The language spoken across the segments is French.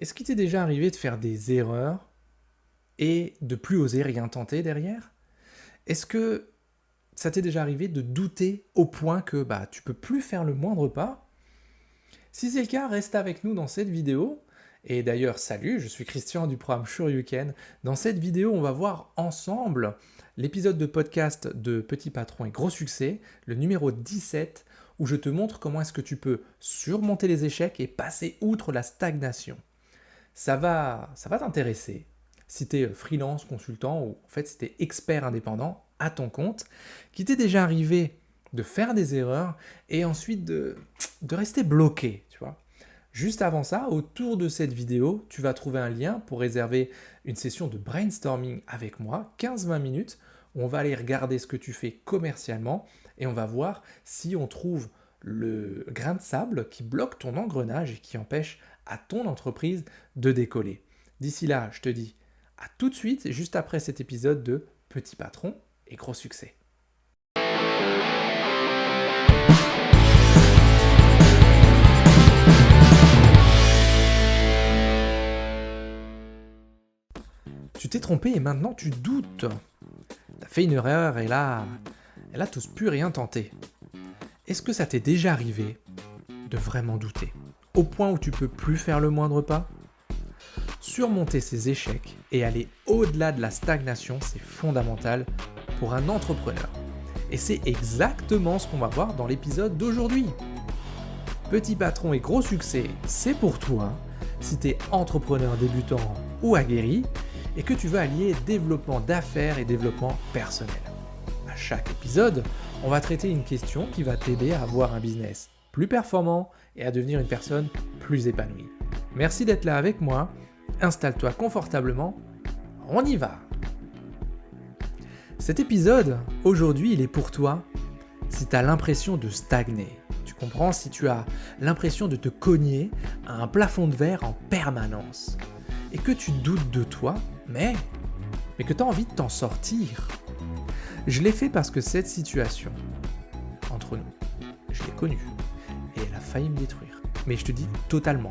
Est-ce qu'il t'est déjà arrivé de faire des erreurs et de plus oser rien tenter derrière? Est-ce que ça t'est déjà arrivé de douter au point que tu peux plus faire le moindre pas? Si c'est le cas, reste avec nous dans cette vidéo. Et d'ailleurs, salut, je suis Christian du programme Shoryuken. Dans cette vidéo, on va voir ensemble l'épisode de podcast de Petit Patron et Gros Succès, le numéro 17, où je te montre comment est-ce que tu peux surmonter les échecs et passer outre la stagnation. Ça va t'intéresser si tu es freelance, consultant ou en fait si tu es expert indépendant à ton compte, qui t'est déjà arrivé de faire des erreurs et ensuite de rester bloqué, tu vois. Juste avant ça, autour de cette vidéo, tu vas trouver un lien pour réserver une session de brainstorming avec moi, 15-20 minutes, où on va aller regarder ce que tu fais commercialement et on va voir si on trouve le grain de sable qui bloque ton engrenage et qui empêche à ton entreprise de décoller. D'ici là, je te dis à tout de suite, juste après cet épisode de Petit Patron et Gros Succès. Tu t'es trompé et maintenant tu doutes. T'as fait une erreur et là t'oses plus rien tenter. Est-ce que ça t'est déjà arrivé de vraiment douter, au point où tu peux plus faire le moindre pas? Surmonter ces échecs et aller au-delà de la stagnation, c'est fondamental pour un entrepreneur. Et c'est exactement ce qu'on va voir dans l'épisode d'aujourd'hui. Petit patron et gros succès, c'est pour toi si tu es entrepreneur débutant ou aguerri et que tu veux allier développement d'affaires et développement personnel. À chaque épisode, on va traiter une question qui va t'aider à avoir un business plus performant et à devenir une personne plus épanouie. Merci d'être là avec moi. Installe-toi confortablement, on y va. Cet épisode, aujourd'hui, il est pour toi si tu as l'impression de stagner. Tu comprends? Si tu as l'impression de te cogner à un plafond de verre en permanence et que tu doutes de toi, mais que tu as envie de t'en sortir. Je l'ai fait parce que cette situation, entre nous, je l'ai connue et elle a failli me détruire. Mais je te dis totalement.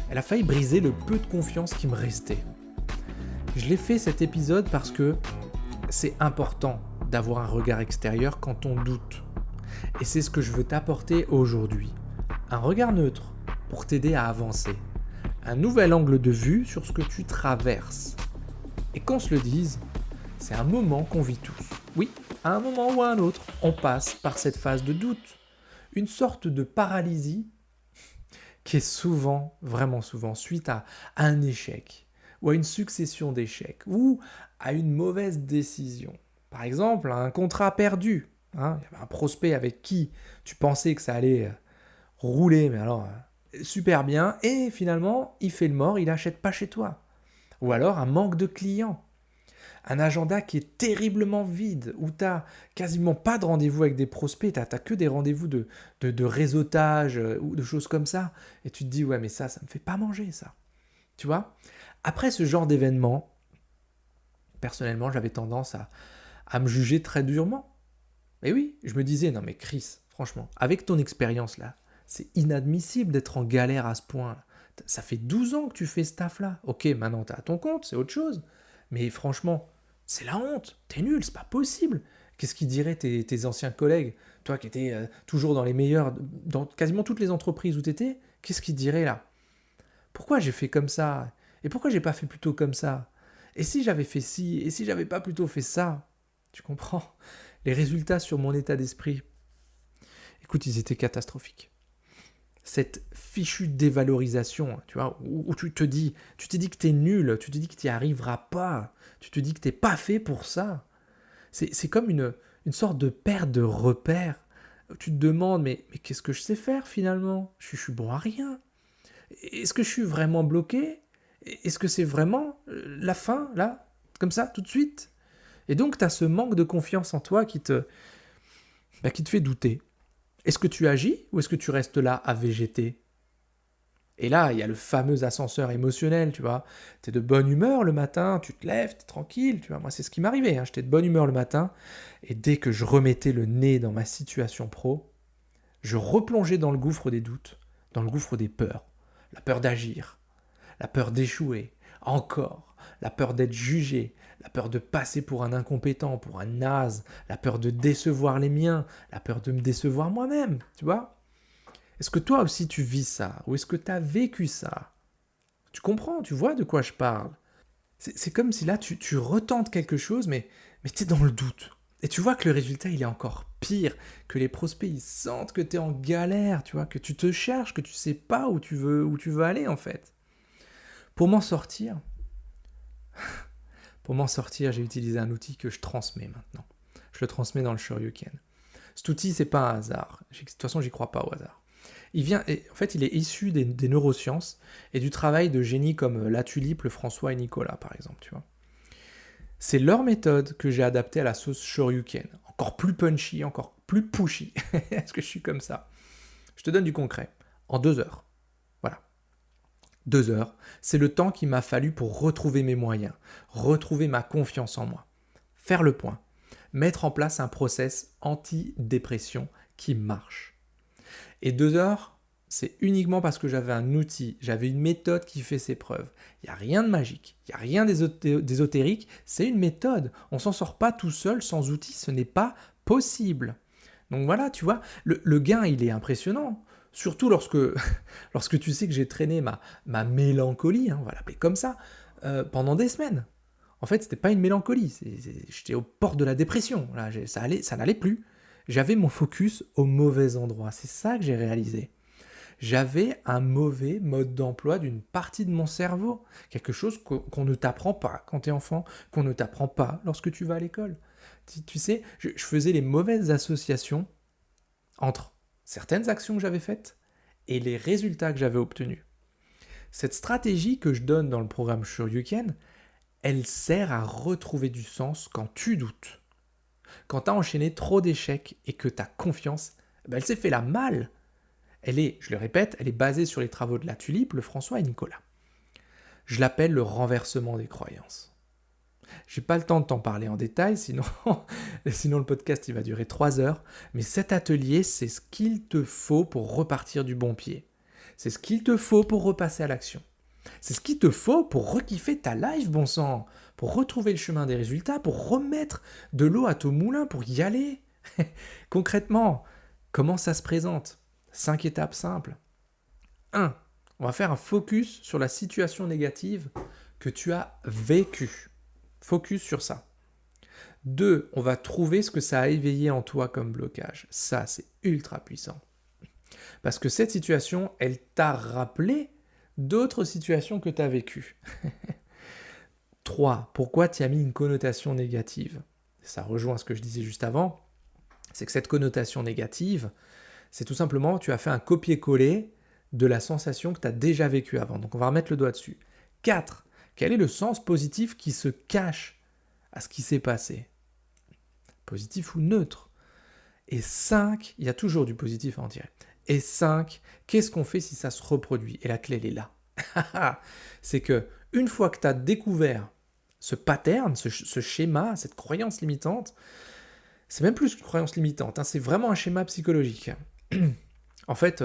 Elle a failli briser le peu de confiance qui me restait. Je l'ai fait cet épisode parce que c'est important d'avoir un regard extérieur quand on doute. Et c'est ce que je veux t'apporter aujourd'hui. Un regard neutre pour t'aider à avancer. Un nouvel angle de vue sur ce que tu traverses. Et qu'on se le dise, c'est un moment qu'on vit tous. Oui, à un moment ou à un autre, on passe par cette phase de doute. Une sorte de paralysie qui est souvent, vraiment souvent, suite à un échec, ou à une succession d'échecs, ou à une mauvaise décision. Par exemple, un contrat perdu. Il y avait un prospect avec qui tu pensais que ça allait rouler, mais alors super bien, et finalement, il fait le mort, il n'achète pas chez toi. Ou alors un manque de clients. Un agenda qui est terriblement vide, où tu n'as quasiment pas de rendez-vous avec des prospects, tu n'as que des rendez-vous de réseautage ou de choses comme ça. Et tu te dis, ouais, mais ça me fait pas manger, ça. Tu vois? Après ce genre d'événement, personnellement, j'avais tendance à me juger très durement. Et oui, je me disais, non mais Chris, franchement, avec ton expérience là, c'est inadmissible d'être en galère à ce point-là. Ça fait 12 ans que tu fais ce taf-là. Ok, maintenant tu es à ton compte, c'est autre chose. Mais franchement, c'est la honte. T'es nul, c'est pas possible. Qu'est-ce qu'ils diraient tes anciens collègues? Toi qui étais toujours dans les meilleurs, dans quasiment toutes les entreprises où tu étais, qu'est-ce qu'ils diraient là? Pourquoi j'ai fait comme ça? Et pourquoi j'ai pas fait plutôt comme ça? Et si j'avais fait ci? Et si j'avais pas plutôt fait ça? Tu comprends? Les résultats sur mon état d'esprit, écoute, ils étaient catastrophiques. Cette fichue dévalorisation, tu vois, où tu t'es dit que t'es nul, tu te dis que tu n'y arriveras pas, tu te dis que t'es pas fait pour ça. C'est comme une sorte de perte de repère. Tu te demandes, mais qu'est-ce que je sais faire finalement? Je suis bon à rien. Est-ce que je suis vraiment bloqué? Est-ce que c'est vraiment la fin, là, comme ça, tout de suite? Et donc, tu as ce manque de confiance en toi qui te fait douter. Est-ce que tu agis ou est-ce que tu restes là à végéter? Et là, il y a le fameux ascenseur émotionnel, tu vois. Tu es de bonne humeur le matin, tu te lèves, tu es tranquille, tu vois. Moi, c'est ce qui m'arrivait, hein. J'étais de bonne humeur le matin, et dès que je remettais le nez dans ma situation pro, je replongeais dans le gouffre des doutes, dans le gouffre des peurs. La peur d'agir, la peur d'échouer, encore, la peur d'être jugé, la peur de passer pour un incompétent, pour un naze, la peur de décevoir les miens, la peur de me décevoir moi-même, tu vois? Est-ce que toi aussi tu vis ça? Ou est-ce que tu as vécu ça? Tu comprends, tu vois de quoi je parle? C'est comme si là tu retentes quelque chose, mais tu es dans le doute. Et tu vois que le résultat il est encore pire, que les prospects ils sentent que tu es en galère, tu vois, que tu te cherches, que tu sais pas où tu veux aller en fait. Pour m'en sortir, j'ai utilisé un outil que je transmets maintenant. Je le transmets dans le Shoryuken. Cet outil, c'est pas un hasard. De toute façon, j'y crois pas au hasard. En fait, il est issu des neurosciences et du travail de génies comme La Tulipe, le François et Nicolas, par exemple, tu vois. C'est leur méthode que j'ai adaptée à la sauce Shoryuken. Encore plus punchy, encore plus pushy. Est-ce que je suis comme ça? Je te donne du concret. En 2 heures. Voilà. 2 heures, c'est le temps qu'il m'a fallu pour retrouver mes moyens, retrouver ma confiance en moi, faire le point, mettre en place un process anti-dépression qui marche. Et 2 heures, c'est uniquement parce que j'avais un outil, j'avais une méthode qui fait ses preuves. Il n'y a rien de magique, il n'y a rien d'ésotérique, c'est une méthode. On ne s'en sort pas tout seul sans outil, ce n'est pas possible. Donc voilà, tu vois, le gain, il est impressionnant. Surtout lorsque tu sais que j'ai traîné ma mélancolie, hein, on va l'appeler comme ça, pendant des semaines. En fait, c'était pas une mélancolie, j'étais au port de la dépression. Là, ça n'allait plus. J'avais mon focus au mauvais endroit. C'est ça que j'ai réalisé. J'avais un mauvais mode d'emploi d'une partie de mon cerveau. Quelque chose qu'on ne t'apprend pas quand tu es enfant, qu'on ne t'apprend pas lorsque tu vas à l'école. Tu sais, je faisais les mauvaises associations entre certaines actions que j'avais faites et les résultats que j'avais obtenus. Cette stratégie que je donne dans le programme Shoryuken, elle sert à retrouver du sens quand tu doutes. Quand tu as enchaîné trop d'échecs et que ta confiance, elle s'est fait la malle. Je le répète, elle est basée sur les travaux de La Tulipe, le François et Nicolas. Je l'appelle le renversement des croyances. J'ai pas le temps de t'en parler en détail, sinon le podcast il va durer 3 heures. Mais cet atelier, c'est ce qu'il te faut pour repartir du bon pied. C'est ce qu'il te faut pour repasser à l'action. C'est ce qu'il te faut pour rekiffer ta life, bon sang. Pour retrouver le chemin des résultats, pour remettre de l'eau à ton moulin, pour y aller. Concrètement, comment ça se présente? 5 étapes simples. 1. On va faire un focus sur la situation négative que tu as vécue. Focus sur ça. 2. On va trouver ce que ça a éveillé en toi comme blocage. Ça, c'est ultra puissant. Parce que cette situation, elle t'a rappelé d'autres situations que tu as vécues. 3. Pourquoi tu as mis une connotation négative? Ça rejoint ce que je disais juste avant. C'est que cette connotation négative, c'est tout simplement, tu as fait un copier-coller de la sensation que tu as déjà vécue avant. Donc on va remettre le doigt dessus. 4. Quel est le sens positif qui se cache à ce qui s'est passé? Positif ou neutre? Et 5, il y a toujours du positif à en tirer. Et 5, qu'est-ce qu'on fait si ça se reproduit? Et la clé, elle est là. C'est que une fois que tu as découvert ce pattern, ce schéma, cette croyance limitante, c'est même plus qu'une croyance limitante, hein, c'est vraiment un schéma psychologique. En fait,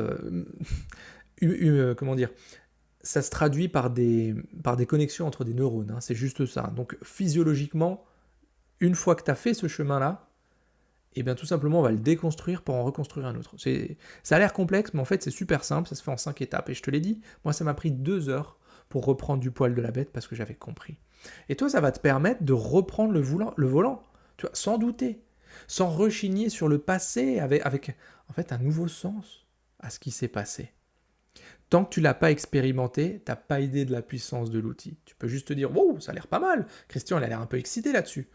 comment dire, ça se traduit par des connexions entre des neurones, hein, c'est juste ça. Donc physiologiquement, une fois que tu as fait ce chemin-là, et bien tout simplement on va le déconstruire pour en reconstruire un autre. Ça a l'air complexe, mais en fait c'est super simple, ça se fait en 5 étapes. Et je te l'ai dit, moi ça m'a pris 2 heures pour reprendre du poil de la bête parce que j'avais compris. Et toi, ça va te permettre de reprendre le volant, tu vois, sans douter, sans rechigner sur le passé, avec en fait un nouveau sens à ce qui s'est passé. Tant que tu ne l'as pas expérimenté, tu n'as pas idée de la puissance de l'outil. Tu peux juste te dire « Wow, ça a l'air pas mal. Christian, il a l'air un peu excité là-dessus. »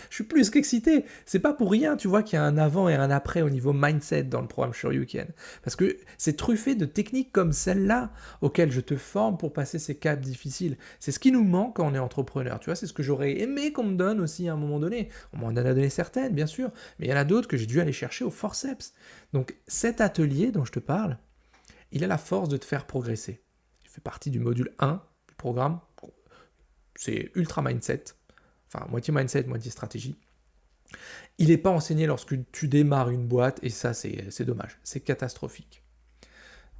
Je suis plus qu'excité. C'est pas pour rien, tu vois, qu'il y a un avant et un après au niveau mindset dans le programme Shoryuken. Parce que c'est truffé de techniques comme celle-là auxquelles je te forme pour passer ces caps difficiles. C'est ce qui nous manque quand on est entrepreneur. Tu vois, c'est ce que j'aurais aimé qu'on me donne aussi à un moment donné. On m'en a donné certaines, bien sûr, mais il y en a d'autres que j'ai dû aller chercher au forceps. Donc cet atelier dont je te parle, il a la force de te faire progresser. Il fait partie du module 1 du programme. C'est ultra mindset. Enfin, moitié mindset, moitié stratégie. Il n'est pas enseigné lorsque tu démarres une boîte, et ça, c'est dommage. C'est catastrophique.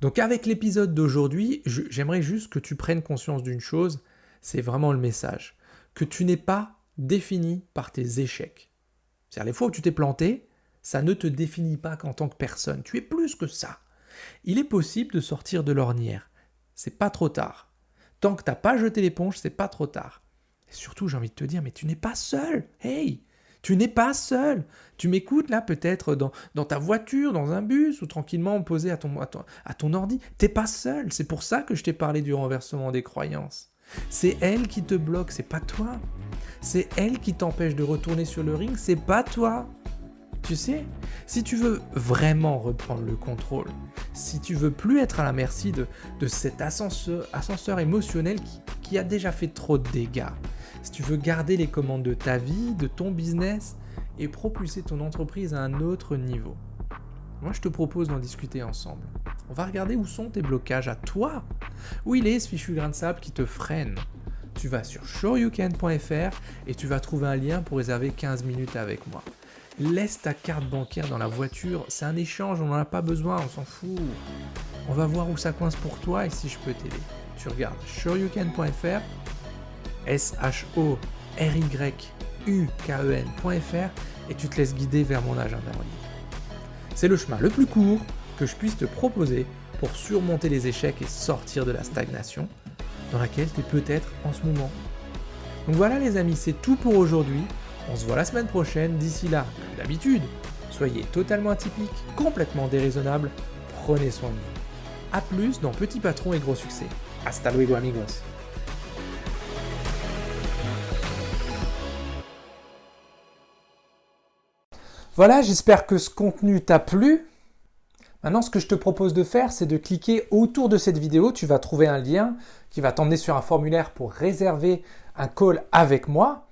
Donc avec l'épisode d'aujourd'hui, j'aimerais juste que tu prennes conscience d'une chose, c'est vraiment le message, que tu n'es pas défini par tes échecs. C'est-à-dire les fois où tu t'es planté, ça ne te définit pas qu'en tant que personne, tu es plus que ça. Il est possible de sortir de l'ornière, c'est pas trop tard. Tant que tu n'as pas jeté l'éponge, c'est pas trop tard. Et surtout, j'ai envie de te dire, mais tu n'es pas seul. Hey, tu n'es pas seul. Tu m'écoutes là peut-être dans ta voiture, dans un bus ou tranquillement posé à ton ordi. T'es pas seul. C'est pour ça que je t'ai parlé du renversement des croyances. C'est elle qui te bloque, c'est pas toi. C'est elle qui t'empêche de retourner sur le ring, c'est pas toi. Tu sais, si tu veux vraiment reprendre le contrôle, si tu veux plus être à la merci de cet ascenseur émotionnel qui a déjà fait trop de dégâts, si tu veux garder les commandes de ta vie, de ton business et propulser ton entreprise à un autre niveau, moi je te propose d'en discuter ensemble. On va regarder où sont tes blocages à toi. Où il est ce fichu grain de sable qui te freine. Tu vas sur shoryoucan.fr et tu vas trouver un lien pour réserver 15 minutes avec moi. Laisse ta carte bancaire dans la voiture, c'est un échange, on n'en a pas besoin, on s'en fout. On va voir où ça coince pour toi et si je peux t'aider. Tu regardes shoryoucan.fr, shoryuken.fr et tu te laisses guider vers mon agenda en ligne. C'est le chemin le plus court que je puisse te proposer pour surmonter les échecs et sortir de la stagnation dans laquelle tu es peut-être en ce moment. Donc voilà les amis, c'est tout pour aujourd'hui. On se voit la semaine prochaine. D'ici là, comme d'habitude, soyez totalement atypiques, complètement déraisonnables. Prenez soin de vous. A plus dans Petit Patron et Gros Succès. Hasta luego amigos. Voilà, j'espère que ce contenu t'a plu. Maintenant, ce que je te propose de faire, c'est de cliquer autour de cette vidéo. Tu vas trouver un lien qui va t'emmener sur un formulaire pour réserver un call avec moi,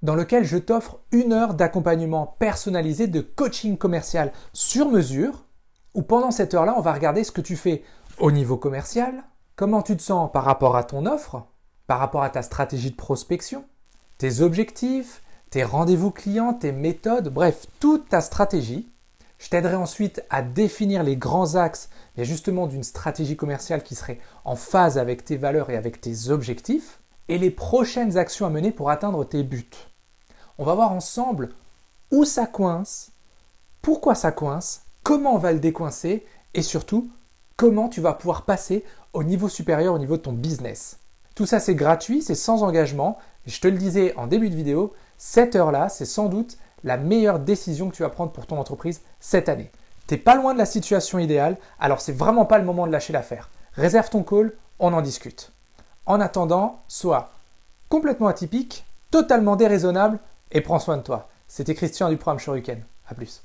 dans lequel je t'offre 1 heure d'accompagnement personnalisé de coaching commercial sur mesure, où pendant cette heure-là, on va regarder ce que tu fais au niveau commercial, comment tu te sens par rapport à ton offre, par rapport à ta stratégie de prospection, tes objectifs, tes rendez-vous clients, tes méthodes, bref, toute ta stratégie. Je t'aiderai ensuite à définir les grands axes, mais justement d'une stratégie commerciale qui serait en phase avec tes valeurs et avec tes objectifs, et les prochaines actions à mener pour atteindre tes buts. On va voir ensemble où ça coince, pourquoi ça coince, comment on va le décoincer et surtout comment tu vas pouvoir passer au niveau supérieur, au niveau de ton business. Tout ça c'est gratuit, c'est sans engagement. Et je te le disais en début de vidéo, cette heure-là, c'est sans doute la meilleure décision que tu vas prendre pour ton entreprise cette année. Tu n'es pas loin de la situation idéale, alors c'est vraiment pas le moment de lâcher l'affaire. Réserve ton call, on en discute. En attendant, sois complètement atypique, totalement déraisonnable, et prends soin de toi. C'était Christian du programme Shoryuken. A plus.